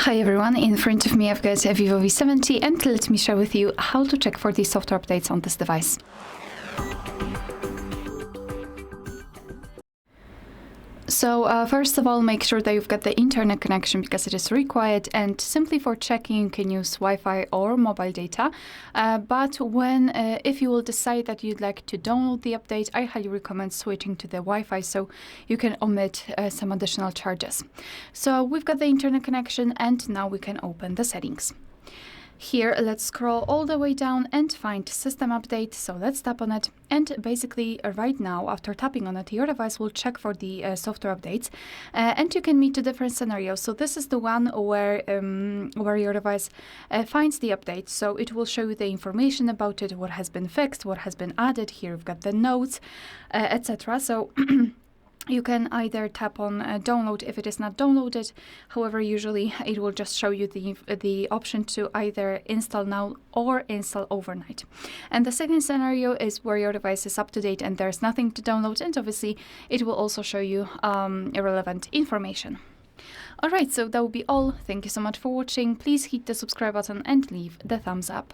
Hi everyone, in front of me I've got a VIVO V70 and let me share with you how to check for the software updates on this device. So first of all, make sure that you've got the internet connection because it is required, and simply for checking you can use Wi-Fi or mobile data. But if you will decide that you'd like to download the update, I highly recommend switching to the Wi-Fi so you can omit some additional charges. So we've got the internet connection and now we can open the settings. Here, let's scroll all the way down and find System Update. So let's tap on it. And basically, right now, after tapping on it, your device will check for the software updates. And you can meet two different scenarios. So this is the one where your device finds the update. So it will show you the information about it, what has been fixed, what has been added. Here we've got the notes, etc. So you can either tap on download if it is not downloaded. However, usually it will just show you the option to either install now or install overnight. And the second scenario is where your device is up to date and there's nothing to download, and obviously it will also show you irrelevant information. Alright, so that will be all. Thank you so much for watching. Please hit the subscribe button and leave the thumbs up.